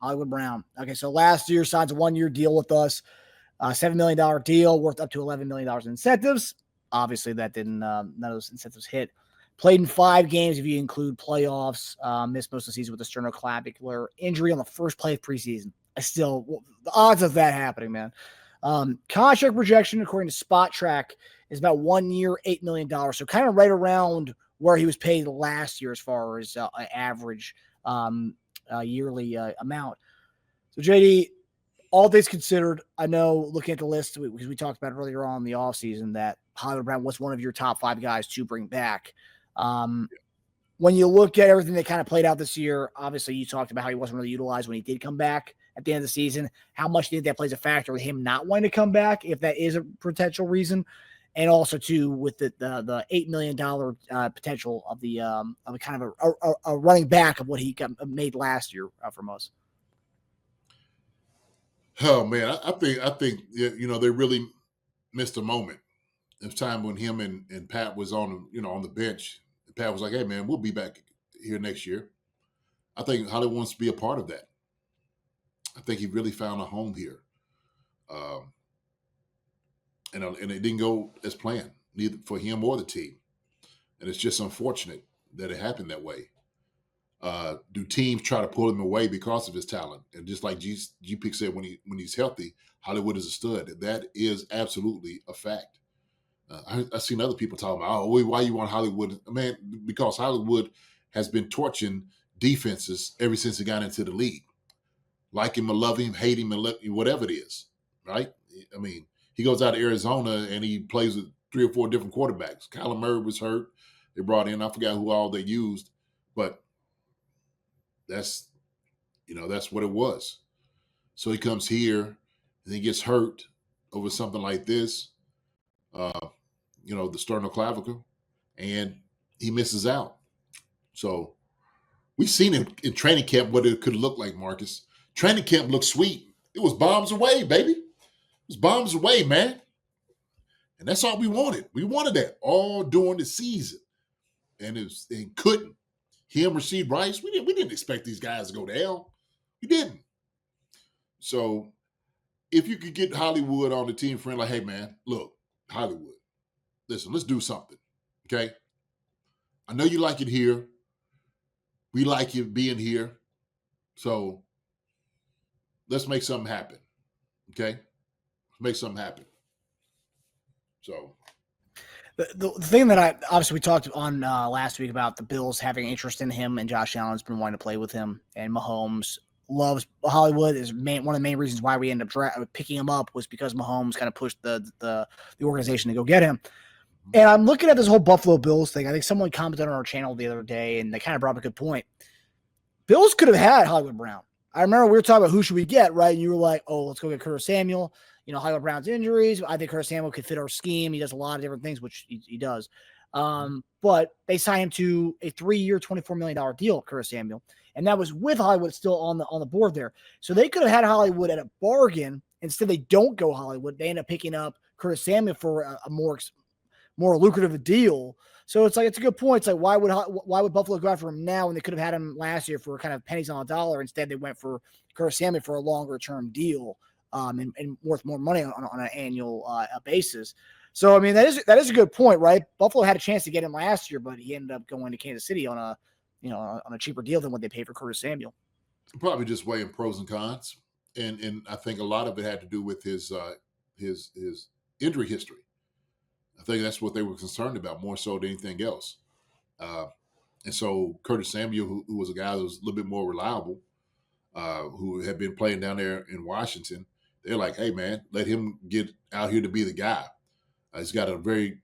Hollywood Brown. Okay, so last year signs a 1-year deal with us, $7 million deal worth up to $11 million in incentives. Obviously, that didn't. None of those incentives hit. Played in 5 games if you include playoffs. Missed most of the season with a sternoclavicular injury on the first play of preseason. The odds of that happening, man. Contract projection, according to Spot Track, is about 1 year, $8 million. So kind of right around where he was paid last year as far as average yearly amount. So, JD, all things considered, I know looking at the list, because we talked about earlier on in the offseason that Hollywood Brown was one of your top 5 guys to bring back. When you look at everything that kind of played out this year, obviously you talked about how he wasn't really utilized when he did come back at the end of the season. How much do you think that plays a factor with him not wanting to come back, if that is a potential reason? And also, too, with the $8 million potential of the of a kind of a running back of what he made last year from us. Oh man, I think they really missed a moment. It was time when him and Pat was on the bench. Pat was like, "Hey man, we'll be back here next year." I think Hollywood wants to be a part of that. I think he really found a home here, and it didn't go as planned, neither for him or the team. And it's just unfortunate that it happened that way. Do teams try to pull him away because of his talent? And just like G-Pick said, when he's healthy, Hollywood is a stud. That is absolutely a fact. I've seen other people talking about, why you want Hollywood? Man, because Hollywood has been torching defenses ever since he got into the league. Like him or love him, hate him, whatever it is, right? I mean, he goes out to Arizona and he plays with 3 or 4 different quarterbacks. Kyler Murray was hurt. They brought in, I forgot who all they used, but that's what it was. So he comes here and he gets hurt over something like this, the sternoclavicle, and he misses out. So we've seen him in training camp what it could look like, Marcus. Training camp looked sweet. It was bombs away, baby. It was bombs away, man. And that's all we wanted. We wanted that all during the season. And it couldn't. Him, Rasheed Rice, we didn't expect these guys to go down. We didn't. So if you could get Hollywood on the team, friend, like, hey, man, look, Hollywood, listen, let's do something, okay? I know you like it here. We like you being here. So let's make something happen, okay? Let's make something happen. So the thing that we talked on last week about the Bills having interest in him, and Josh Allen's been wanting to play with him, and Mahomes loves Hollywood is one of the main reasons why we ended up picking him up was because Mahomes kind of pushed the organization to go get him. And I'm looking at this whole Buffalo Bills thing. I think someone commented on our channel the other day, and they kind of brought up a good point. Bills could have had Hollywood Brown. I remember we were talking about who should we get, right? And you were like, oh, let's go get Curtis Samuel. Hollywood Brown's injuries. I think Curtis Samuel could fit our scheme. He does a lot of different things, which he does. But they signed him to a 3-year, $24 million deal, Curtis Samuel. And that was with Hollywood still on the board there. So they could have had Hollywood at a bargain. Instead, they don't go Hollywood. They end up picking up Curtis Samuel for a more lucrative a deal. So it's a good point. It's like, why would Buffalo go after him now when they could have had him last year for kind of pennies on a dollar? Instead, they went for Curtis Samuel for a longer term deal and worth more money on an annual basis. So, I mean, that is a good point, right? Buffalo had a chance to get him last year, but he ended up going to Kansas City on a cheaper deal than what they paid for Curtis Samuel. Probably just weighing pros and cons. And I think a lot of it had to do with his injury history. I think that's what they were concerned about more so than anything else. And so Curtis Samuel, who was a guy that was a little bit more reliable, who had been playing down there in Washington, they're like, hey, man, let him get out here to be the guy. He's got a very,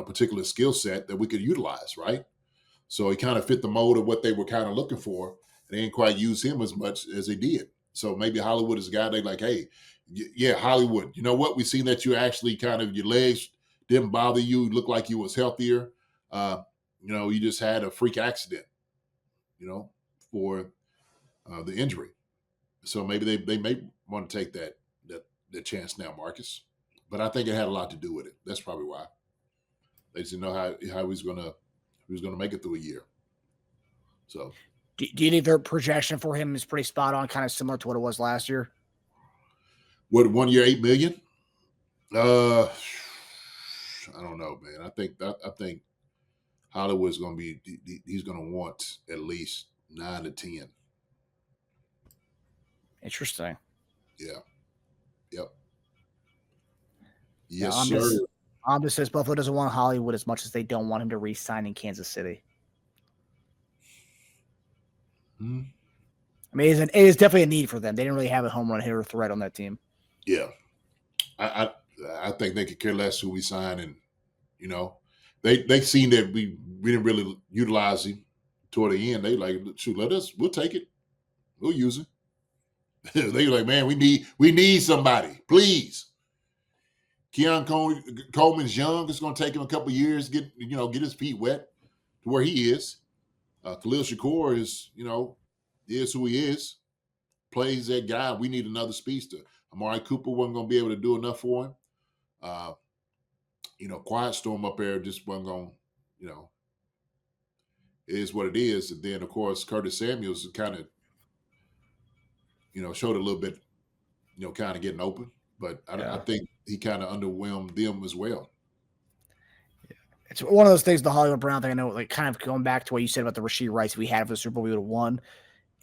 particular skill set that we could utilize, right? So he kind of fit the mold of what they were kind of looking for. And they didn't quite use him as much as they did. So maybe Hollywood is a guy they like, hey, yeah, Hollywood, you know what? We've seen that you actually kind of, your legs didn't bother you. You looked like you was healthier. You just had a freak accident, for the injury. So maybe they may want to take that chance now, Marcus. But I think it had a lot to do with it. That's probably why. They didn't know how he was gonna make it through a year. So Do you think their projection for him is pretty spot on, kind of similar to what it was last year? What, 1 year, $8 million? I don't know, man. I think Hollywood's going to be. He's going to want at least 9 to 10. Interesting. Yeah. Yep. Yeah, Yes, sir. Just says Buffalo doesn't want Hollywood as much as they don't want him to re-sign in Kansas City. Hmm. I mean, it is definitely a need for them. They didn't really have a home run hitter threat on that team. Yeah, I think they could care less who we sign, and they seen that we didn't really utilize him toward the end. They like, shoot, we'll take it, we'll use it. They like, man, we need somebody, please. Keon Coleman's young. It's going to take him a couple years to get his feet wet to where he is. Khalil Shakur is who he is. Plays that guy. We need another speedster. Amari Cooper wasn't going to be able to do enough for him. Quiet Storm up there just wasn't going. It is what it is. And then of course Curtis Samuels kind of, showed a little bit, kind of getting open. But I think he kind of underwhelmed them as well. It's one of those things, the Hollywood Brown thing. I know, like, kind of going back to what you said about the Rashee Rice. If we had for the Super Bowl, we would have won.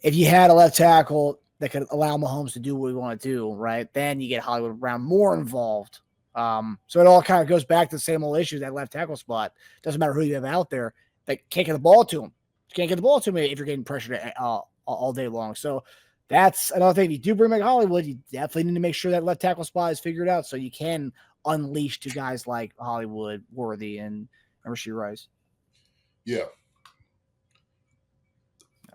If you had a left tackle that could allow Mahomes to do what we want to do, right, then you get Hollywood Brown more involved. So it all kind of goes back to the same old issue, that left tackle spot. Doesn't matter who you have out there. They can't get the ball to him. You can't get the ball to him if you're getting pressured all day long. So that's another thing. If you do bring back Hollywood, you definitely need to make sure that left tackle spot is figured out so you can unleash to guys like Hollywood, Worthy, and Rashee Rice. Yeah.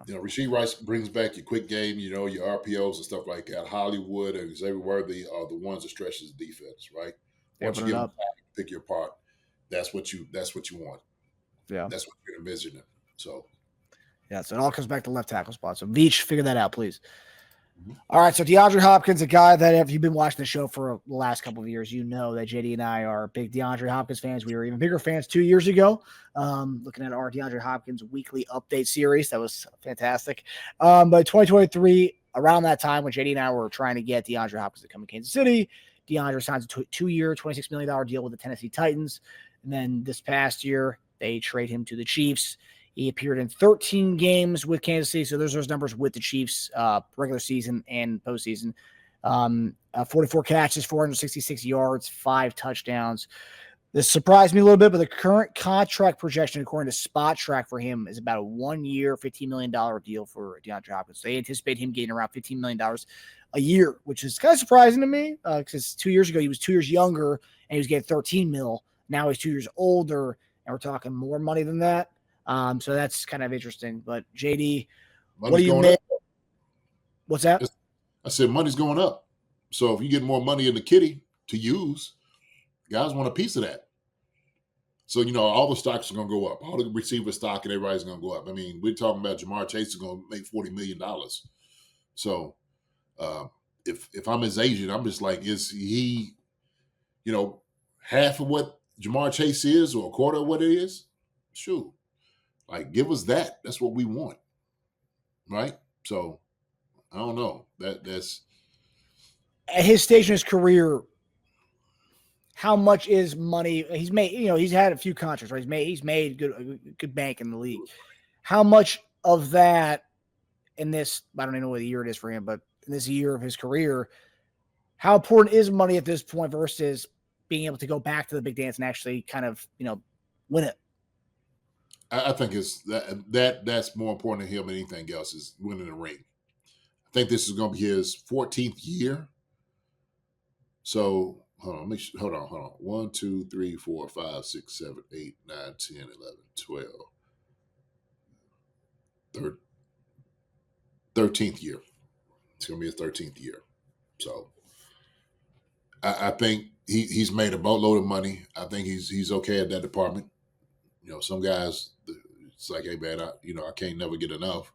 Rashee Rice brings back your quick game, your RPOs and stuff like that. Hollywood and Xavier Worthy are the ones that stretches the defense, right? Once you get them pick your part, that's what you want. Yeah. That's what you're envisioning. So it all comes back to left tackle spot. So Veach, figure that out, please. Mm-hmm. All right, so DeAndre Hopkins, a guy that if you've been watching the show for the last couple of years, you know that JD and I are big DeAndre Hopkins fans. We were even bigger fans 2 years ago, looking at our DeAndre Hopkins weekly update series. That was fantastic. But 2023, around that time when JD and I were trying to get DeAndre Hopkins to come to Kansas City, DeAndre signs a 2-year, $26 million deal with the Tennessee Titans. And then this past year, they trade him to the Chiefs. He appeared in 13 games with Kansas City. So there's those numbers with the Chiefs, regular season and postseason. 44 catches, 466 yards, 5 touchdowns. This surprised me a little bit, but the current contract projection, according to Spot Track for him, is about a 1 year, $15 million deal for DeAndre Hopkins. They anticipate him getting around $15 million a year, which is kind of surprising to me because 2 years ago, he was 2 years younger and he was getting 13 mil. Now he's 2 years older and we're talking more money than that. So that's kind of interesting. But JD, what do you make? What's that? I said money's going up. So if you get more money in the kitty to use, guys want a piece of that. So, all the stocks are going to go up. All the receiver stock and everybody's going to go up. I mean, we're talking about Jamar Chase is going to make $40 million. So if I'm his agent, I'm just like, is he, half of what Jamar Chase is or a quarter of what it is? Shoot. Like, give us that. That's what we want. Right? So, I don't know. That's at his stage in his career, how much is money he's made? He's had a few contracts, right? He's made good bank in the league. How much of that in this, I don't even know what year it is for him, but in this year of his career, how important is money at this point versus being able to go back to the big dance and actually kind of, win it? I think it's that's more important to him than anything else is winning the ring. I think this is going to be his 14th year. So hold on. 1, 2, 3, 4, 5, 6, 7, 8, 9, 10, 11, 12. 13th year. It's going to be his 13th year. So I think he's made a boatload of money. I think he's okay at that department. Some guys, it's like, hey, man, I can't never get enough.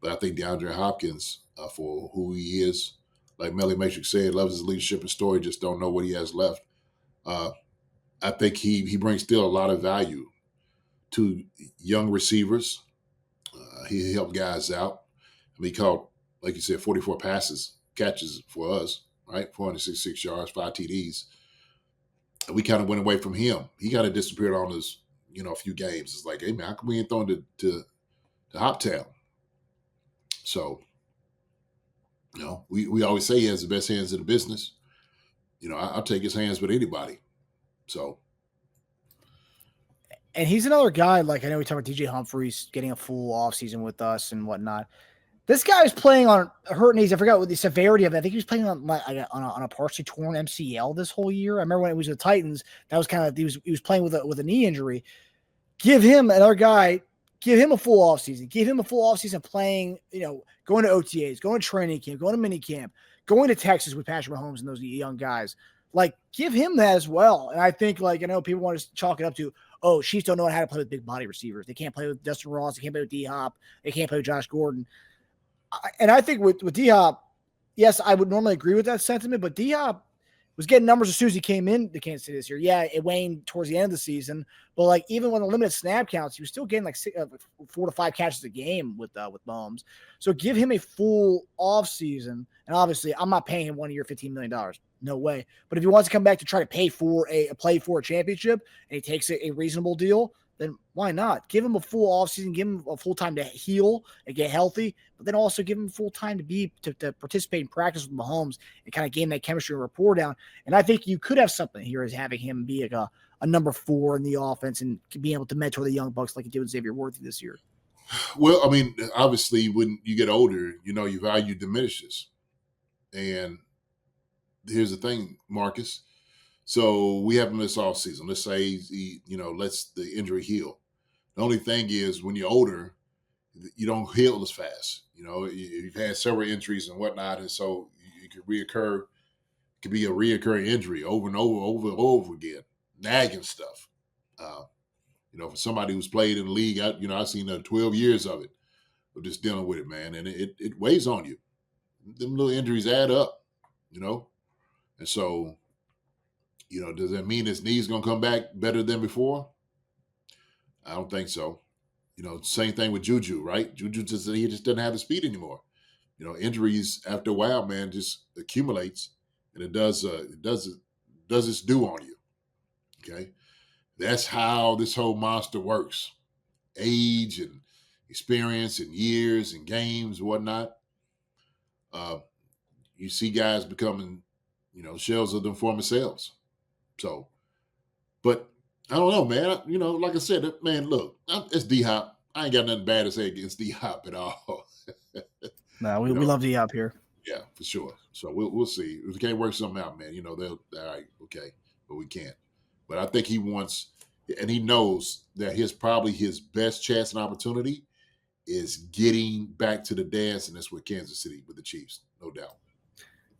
But I think DeAndre Hopkins, for who he is, like Melly Matrix said, loves his leadership and story, just don't know what he has left. I think he brings still a lot of value to young receivers. He helped guys out. I mean, he caught, like you said, 44 catches for us, right? 466 yards, 5 TDs. And we kind of went away from him. He kind of disappeared on us, a few games. It's like, hey, man, how come we ain't throwing to Hoptown? So, we always say he has the best hands in the business. I'll take his hands with anybody. So. And he's another guy, like I know we talked about DJ Humphries getting a full offseason with us and whatnot. This guy was playing on hurt knees. I forgot what the severity of it. I think he was playing on a partially torn MCL this whole year. I remember when it was with the Titans, that was kind of he was playing with a knee injury. Give him another guy. Give him a full offseason. Give him a full offseason playing, going to OTAs, going to training camp, going to mini camp, going to Texas with Patrick Mahomes and those young guys. Like, give him that as well. And I think, I know people want to chalk it up to, Chiefs don't know how to play with big body receivers. They can't play with Dustin Ross. They can't play with D-Hop. They can't play with Josh Gordon. And I think with D-Hop, yes, I would normally agree with that sentiment, but D-Hop was getting numbers as soon as he came in to Kansas City this year. Yeah, it waned towards the end of the season, but even when the limited snap counts, he was still getting 4 to 5 catches a game with Mahomes. So give him a full offseason, and obviously I'm not paying him 1 year, $15 million. No way. But if he wants to come back to try to play for a championship and he takes a reasonable deal, then why not? Give him a full offseason, give him a full time to heal and get healthy, but then also give him full time to participate in practice with Mahomes and kind of gain that chemistry and rapport down. And I think you could have something here as having him be a number 4 in the offense and being able to mentor the young bucks like he did with Xavier Worthy this year. Well, I mean, obviously, when you get older, your value diminishes. And here's the thing, Marcus. So we have him this offseason. Let's say he, lets the injury heal. The only thing is when you're older, you don't heal as fast. You've had several injuries and whatnot, and so it could reoccur. It could be a reoccurring injury over and over again, nagging stuff. For somebody who's played in the league, I've seen 12 years of it, of just dealing with it, man, and it weighs on you. Them little injuries add up, and so. Does that mean his knee's going to come back better than before? I don't think so. Same thing with Juju, right? Juju he just doesn't have the speed anymore. Injuries after a while, man, just accumulates, and it does its due on you. Okay, that's how this whole monster works. Age and experience and years and games, whatnot. You see guys becoming, shells of their former selves. So, but I don't know, man. Like I said, man, look, it's D-Hop. I ain't got nothing bad to say against D-Hop at all. No, we love D-Hop here. Yeah, for sure. So we'll see. If we can't work something out, man, they'll all right, okay, but we can't. But I think he wants, and he knows that his best chance and opportunity is getting back to the dance, and that's with Kansas City with the Chiefs, no doubt.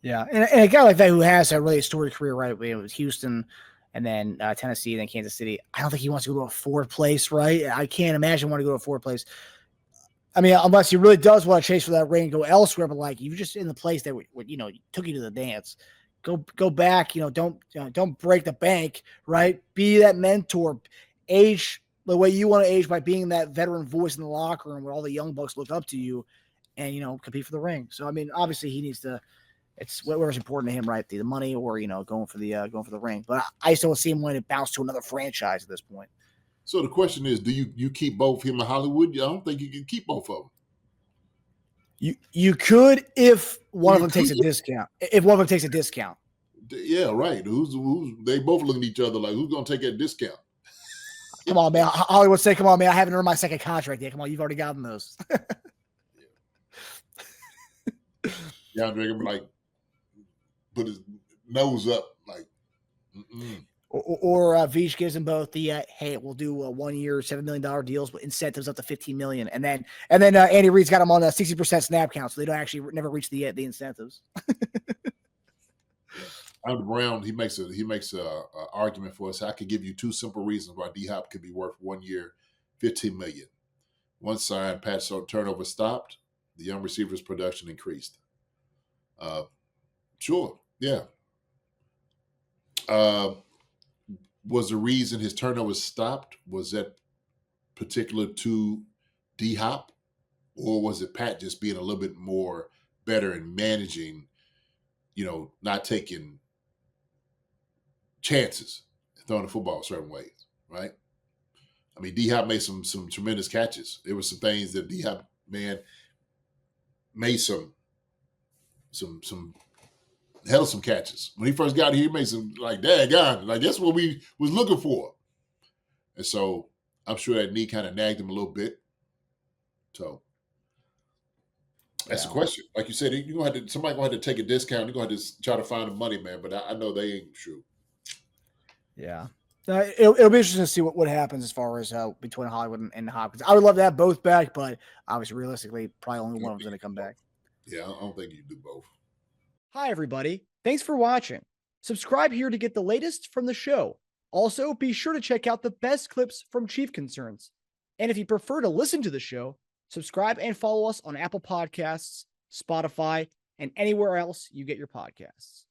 Yeah, and a guy like that who has a really storied career, right? It was Houston, and then Tennessee, and then Kansas City. I don't think he wants to go to a 4th place, right? I can't imagine wanting to go to a 4th place. I mean, unless he really does want to chase for that ring and go elsewhere, but you're just in the place that took you to the dance. Go back. Don't break the bank, right? Be that mentor. Age the way you want to age by being that veteran voice in the locker room where all the young bucks look up to you, and compete for the ring. So I mean, obviously he needs to. It's whatever's important to him, right? The money or going for the ring. But I still see him wanting to bounce to another franchise at this point. So the question is, do you keep both him and Hollywood? I don't think you can keep both of them. You could if one of them takes a discount. If one of them takes a discount. Yeah, right. Who's they both looking at each other like, who's gonna take that discount? Come on, man. Hollywood say, come on, man. I haven't earned my second contract yet. Come on, you've already gotten those. DeAndre gonna like put his nose up like. Or Veach gives them both the hey, we'll do 1 year, $7 million deals with incentives up to $15 million, and then Andy Reid's got them on a 60% snap count, so they don't actually never reach the incentives. Adam Brown, he makes a argument for us. I could give you 2 simple reasons why D-Hop could be worth 1 year, $15 million. One side, pass turnover stopped. The young receivers' production increased. Sure, yeah. Was the reason his turnover stopped, was that particular to D-Hop? Or was it Pat just being a little bit more better in managing, not taking chances, throwing the football certain ways, right? I mean, D-Hop made some tremendous catches. There were some things that D-Hop, man, made some hell of some catches. When he first got here, he made some like, daggone, like that's what we was looking for. And so I'm sure that knee kind of nagged him a little bit. So that's the question. Like you said, somebody gonna have to take a discount. You're gonna have to try to find the money, man. But I know they ain't true. Yeah. It'll be interesting to see what happens as far as between Hollywood and Hopkins. I would love to have both back, but obviously, realistically, probably only one of them's going to come back. Yeah, I don't think you do both. Hi, everybody. Thanks for watching. Subscribe here to get the latest from the show. Also, be sure to check out the best clips from Chief Concerns. And if you prefer to listen to the show, subscribe and follow us on Apple Podcasts, Spotify, and anywhere else you get your podcasts.